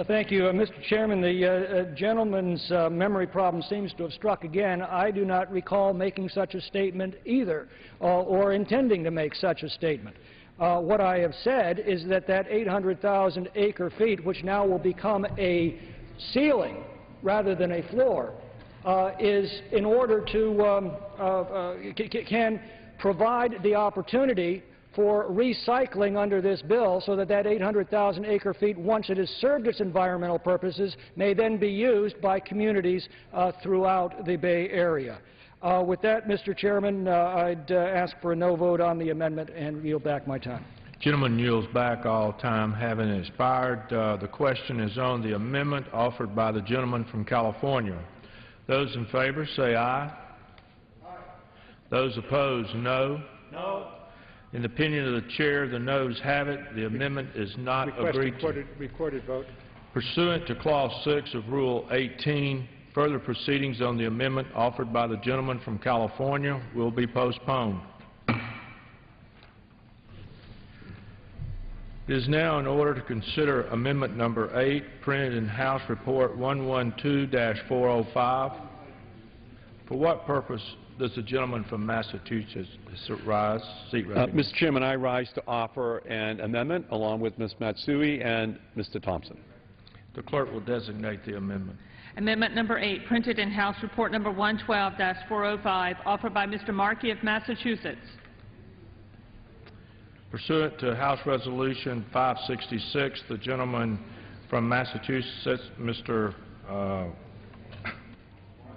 Thank you, Mr. Chairman. The gentleman's memory problem seems to have struck again. I do not recall making such a statement either, or intending to make such a statement. What I have said is that that 800,000 acre-feet, which now will become a ceiling rather than a floor, is in order to can provide the opportunity for recycling under this bill so that that 800,000 acre-feet, once it has served its environmental purposes, may then be used by communities throughout the Bay Area. With that, Mr. Chairman, I'd ask for a no vote on the amendment and yield back my time. Gentleman yields back, all time having expired. The question is on the amendment offered by the gentleman from California. Those in favor say aye. Aye. Those opposed, no. No. In the opinion of the chair, the noes have it. The amendment is not agreed to. Recorded vote. Pursuant to Clause 6 of Rule 18, further proceedings on the amendment offered by the gentleman from California will be postponed. It is now in order to consider Amendment Number 8, printed in House Report 112-405. For what purpose does the gentleman from Massachusetts rise? Mr. Chairman, I rise to offer an amendment along with Ms. Matsui and Mr. Thompson. The clerk will designate the amendment. Amendment Number 8, printed in House Report Number 112-405, offered by Mr. Markey of Massachusetts. Pursuant to House Resolution 566, the gentleman from Massachusetts, Mr.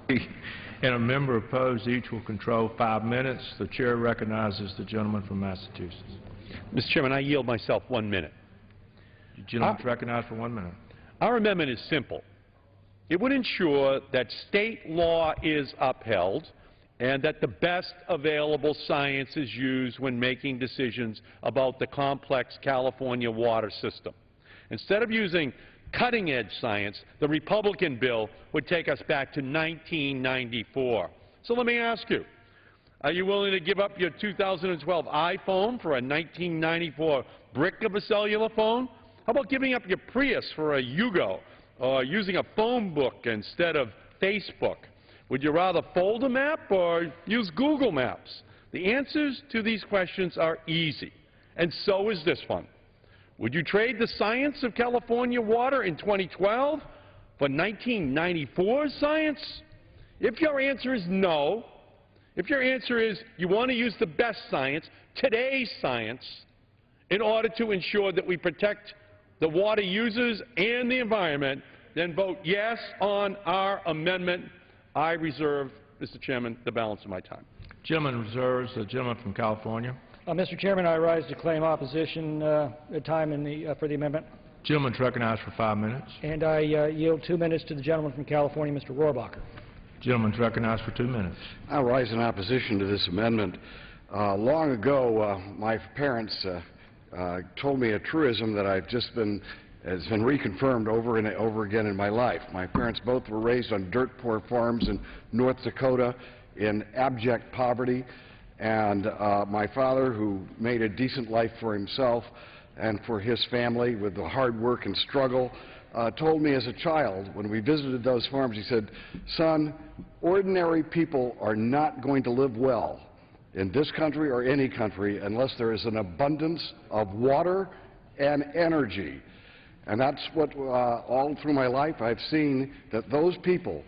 and a member opposed, each will control 5 minutes. The chair recognizes the gentleman from Massachusetts. Mr. Chairman, I yield myself 1 minute. The gentleman is recognized for 1 minute. Our amendment is simple. It would ensure that state law is upheld and that the best available science is used when making decisions about the complex California water system. Instead of using cutting-edge science, the Republican bill would take us back to 1994. So let me ask you, are you willing to give up your 2012 iPhone for a 1994 brick of a cellular phone? How about giving up your Prius for a Yugo, or using a phone book instead of Facebook? Would you rather fold a map or use Google Maps? The answers to these questions are easy, and so is this one. Would you trade the science of California water in 2012 for 1994 science? If your answer is no, if your answer is you want to use the best science, today's science, in order to ensure that we protect the water users and the environment, then vote yes on our amendment. I reserve, Mr. Chairman, the balance of my time. Gentleman reserves. The gentleman from California. Mr. Chairman, I rise to claim opposition time for the amendment. Gentleman is recognized for 5 minutes. And I yield 2 minutes to the gentleman from California, Mr. Rohrabacher. Gentleman is recognized for 2 minutes. I rise in opposition to this amendment. Long ago, my parents told me a truism that has been reconfirmed over and over again in my life. My parents both were raised on dirt-poor farms in North Dakota in abject poverty, and my father, who made a decent life for himself and for his family with the hard work and struggle, told me as a child when we visited those farms, he said, "Son, ordinary people are not going to live well in this country or any country unless there is an abundance of water and energy." And that's what all through my life I've seen, that those people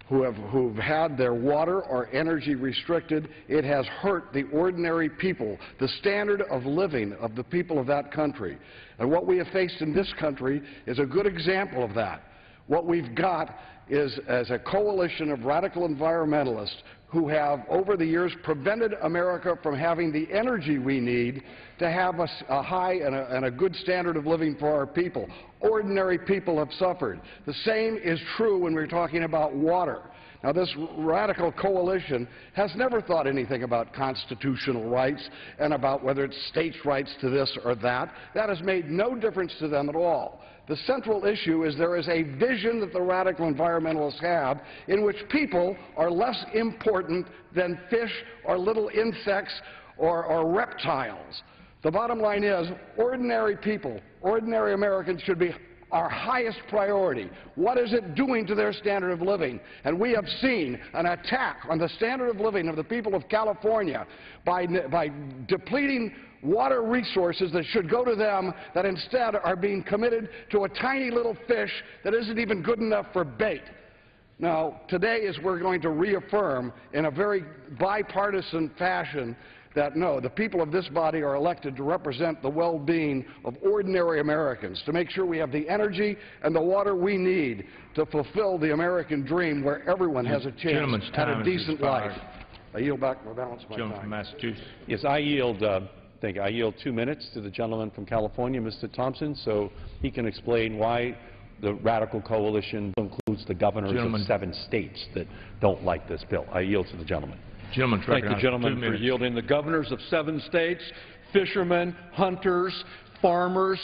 who've had their water or energy restricted, it has hurt the ordinary people, the standard of living of the people of that country. And what we have faced in this country is a good example of that. What we've got is as a coalition of radical environmentalists who have, over the years, prevented America from having the energy we need to have a high and a good standard of living for our people. Ordinary people have suffered. The same is true when we're talking about water. Now, this radical coalition has never thought anything about constitutional rights and about whether it's states' rights to this or that. That has made no difference to them at all. The central issue is there is a vision that the radical environmentalists have in which people are less important than fish or little insects or reptiles. The bottom line is ordinary people, ordinary Americans should be our highest priority. What is it doing to their standard of living? And we have seen an attack on the standard of living of the people of California by depleting water resources that should go to them that instead are being committed to a tiny little fish that isn't even good enough for bait. Now, today is we're going to reaffirm in a very bipartisan fashion that no, the people of this body are elected to represent the well-being of ordinary Americans, to make sure we have the energy and the water we need to fulfill the American dream where everyone has a chance at a decent life. I yield back my balance of my Gentleman time. from Massachusetts. Yes, I yield 2 minutes to the gentleman from California, Mr. Thompson, so he can explain why the radical coalition includes the governors of 7 states that don't like this bill. I yield to the gentleman. Thank you, gentlemen, for yielding. The governors of 7 states, fishermen, hunters, farmers,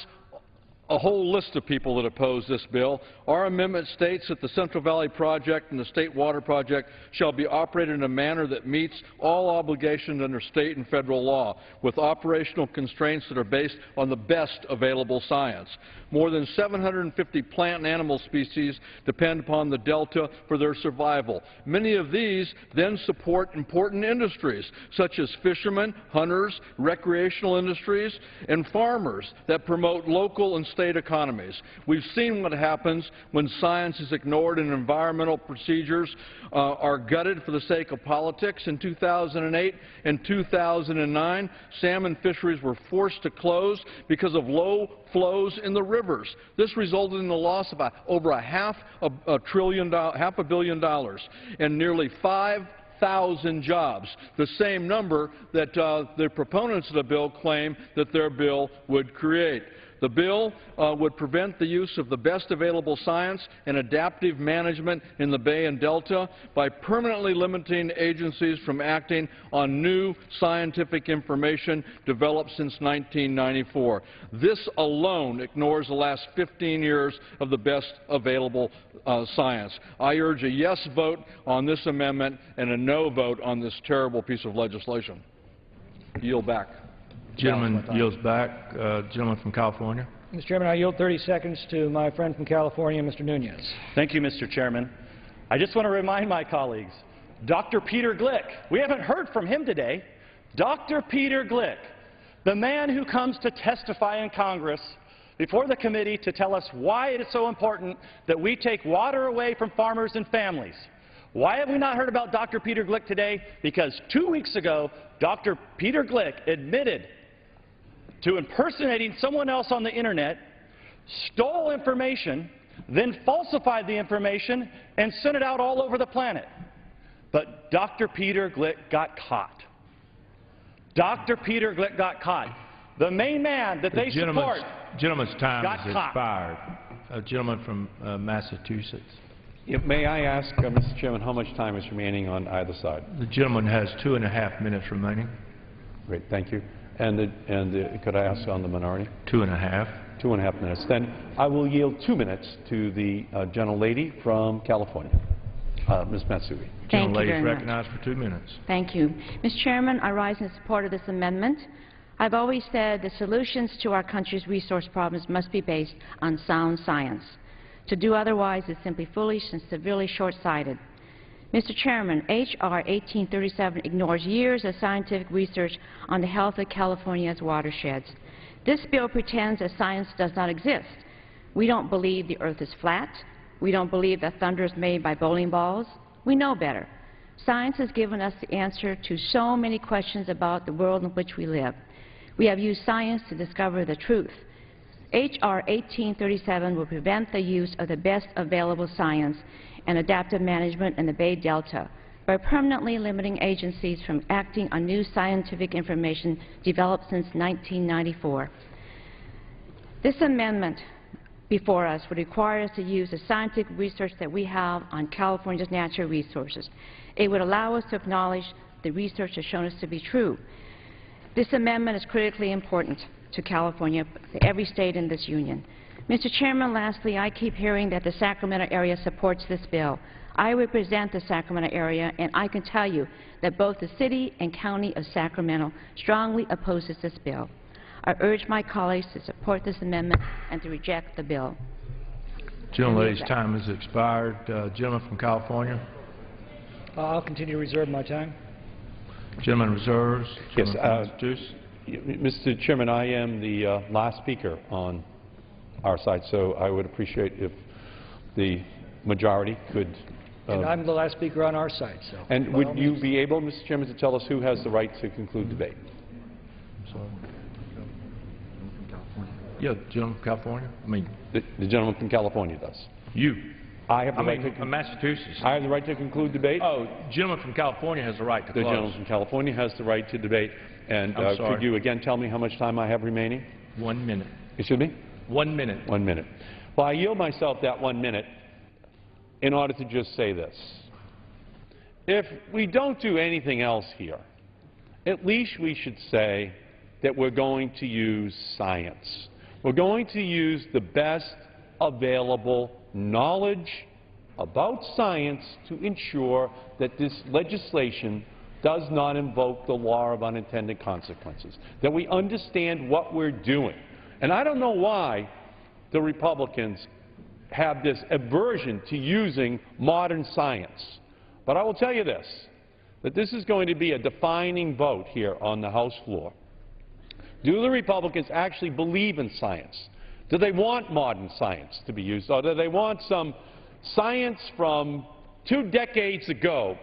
a whole list of people that oppose this bill. Our amendment states that the Central Valley Project and the State Water Project shall be operated in a manner that meets all obligations under state and federal law, with operational constraints that are based on the best available science. More than 750 plant and animal species depend upon the Delta for their survival. Many of these then support important industries, such as fishermen, hunters, recreational industries, and farmers that promote local and state economies. We've seen what happens when science is ignored and environmental procedures are gutted for the sake of politics. In 2008 and 2009, salmon fisheries were forced to close because of low flows in the rivers. This resulted in the loss of over half a billion dollars and nearly 5,000 jobs, the same number that the proponents of the bill claim that their bill would create. The bill would prevent the use of the best available science and adaptive management in the Bay and Delta by permanently limiting agencies from acting on new scientific information developed since 1994. This alone ignores the last 15 years of the best available science. I urge a yes vote on this amendment and a no vote on this terrible piece of legislation. Yield back. Gentleman yields back. Gentleman from California. Mr. Chairman, I yield 30 seconds to my friend from California, Mr. Nunez. Thank you, Mr. Chairman. I just want to remind my colleagues, Dr. Peter Glick, we haven't heard from him today. Dr. Peter Glick, the man who comes to testify in Congress before the committee to tell us why it is so important that we take water away from farmers and families. Why have we not heard about Dr. Peter Glick today? Because 2 weeks ago, Dr. Peter Glick admitted to impersonating someone else on the Internet, stole information, then falsified the information, and sent it out all over the planet. But Dr. Peter Glick got caught. Dr. Peter Glick got caught. The main man that they support Gentleman's time got has caught. expired. A gentleman from Massachusetts. May I ask, Mr. Chairman, how much time is remaining on either side? The gentleman has 2.5 minutes remaining. Great, thank you. And could I ask on the minority? 2.5. 2.5 minutes. Then I will yield 2 minutes to the gentlelady from California, Ms. Matsui. Gentlelady is recognized for 2 minutes. Thank you. Mr. Chairman, I rise in support of this amendment. I've always said the solutions to our country's resource problems must be based on sound science. To do otherwise is simply foolish and severely short-sighted. Mr. Chairman, H.R. 1837 ignores years of scientific research on the health of California's watersheds. This bill pretends that science does not exist. We don't believe the earth is flat. We don't believe that thunder is made by bowling balls. We know better. Science has given us the answer to so many questions about the world in which we live. We have used science to discover the truth. H.R. 1837 will prevent the use of the best available science and adaptive management in the Bay Delta by permanently limiting agencies from acting on new scientific information developed since 1994. This amendment before us would require us to use the scientific research that we have on California's natural resources. It would allow us to acknowledge the research has shown us to be true. This amendment is critically important to California, to every state in this union. Mr. Chairman, lastly, I keep hearing that the Sacramento area supports this bill. I represent the Sacramento area, and I can tell you that both the city and county of Sacramento strongly opposes this bill. I urge my colleagues to support this amendment and to reject the bill. Gentlelady's time has expired. Gentleman from California. I'll continue to reserve my time. Gentleman reserves. Yes, Massachusetts. Mr. Chairman, I am the last speaker on our side, so I would appreciate if the majority could... and I'm the last speaker on our side, so... And would you be able, Mr. Chairman, to tell us who has the right to conclude debate? I'm sorry. Yeah, the gentleman from California. I mean... The gentleman from California does. You. I have the right to... Massachusetts. I have the right to conclude debate? Oh, the gentleman from California has the right to close. The gentleman from California has the right to debate. And could you again tell me how much time I have remaining? 1 minute. Excuse me? 1 minute. 1 minute. Well, I yield myself that 1 minute in order to just say this. If we don't do anything else here, at least we should say that we're going to use science. We're going to use the best available knowledge about science to ensure that this legislation does not invoke the law of unintended consequences, that we understand what we're doing. And I don't know why the Republicans have this aversion to using modern science. But I will tell you this, that this is going to be a defining vote here on the House floor. Do the Republicans actually believe in science? Do they want modern science to be used, or do they want some science from 2 decades ago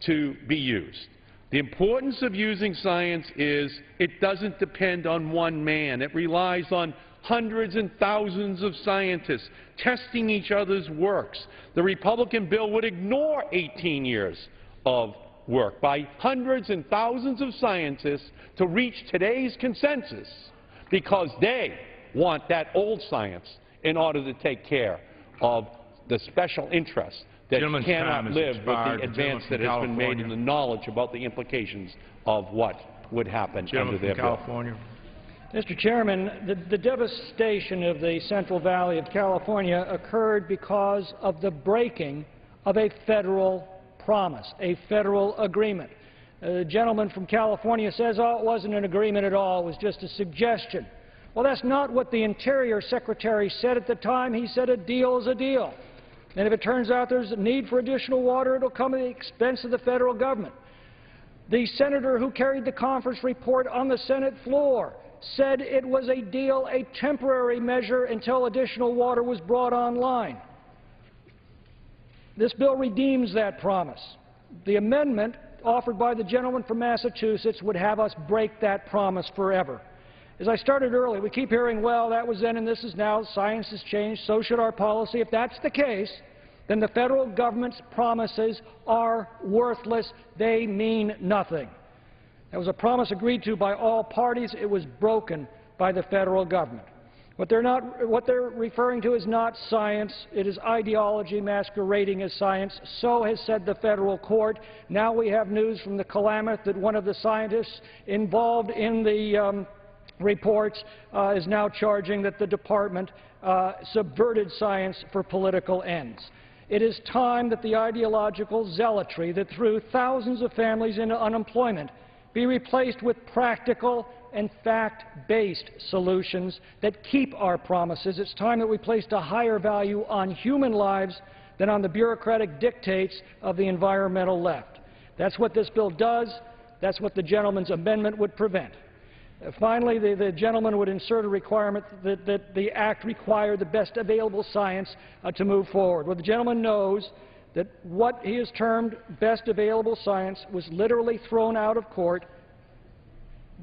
to be used? The importance of using science is it doesn't depend on one man. It relies on hundreds and thousands of scientists testing each other's works. The Republican bill would ignore 18 years of work by hundreds and thousands of scientists to reach today's consensus because they want that old science in order to take care of the special interests that Gentleman's cannot time has live expired. with the The advance that gentleman has from been made California. in the knowledge about the implications of what would happen Gentleman under their from bill. California. Mr. Chairman, the devastation of the Central Valley of California occurred because of the breaking of a federal promise, a federal agreement. The gentleman from California says, oh, it wasn't an agreement at all, it was just a suggestion. Well, that's not what the Interior Secretary said at the time. He said a deal is a deal. And if it turns out there's a need for additional water, it'll come at the expense of the federal government. The senator who carried the conference report on the Senate floor said it was a deal, a temporary measure until additional water was brought online. This bill redeems that promise. The amendment offered by the gentleman from Massachusetts would have us break that promise forever. As I started earlier, we keep hearing, well, that was then and this is now, science has changed, so should our policy. If that's the case, then the federal government's promises are worthless. They mean nothing. That was a promise agreed to by all parties. It was broken by the federal government. What they're referring to is not science. It is ideology masquerading as science. So has said the federal court. Now we have news from the Klamath that one of the scientists involved in the reports is now charging that the department subverted science for political ends. It is time that the ideological zealotry that threw thousands of families into unemployment be replaced with practical and fact-based solutions that keep our promises. It's time that we placed a higher value on human lives than on the bureaucratic dictates of the environmental left. That's what this bill does. That's what the gentleman's amendment would prevent. Finally, the gentleman would insert a requirement that the Act require the best available science to move forward. Well, the gentleman knows that what he has termed best available science was literally thrown out of court,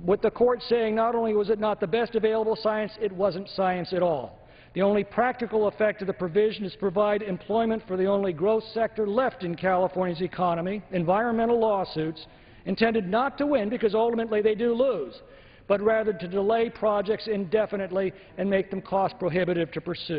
with the court saying not only was it not the best available science, it wasn't science at all. The only practical effect of the provision is to provide employment for the only growth sector left in California's economy, environmental lawsuits, intended not to win, because ultimately they do lose, but rather to delay projects indefinitely and make them cost prohibitive to pursue.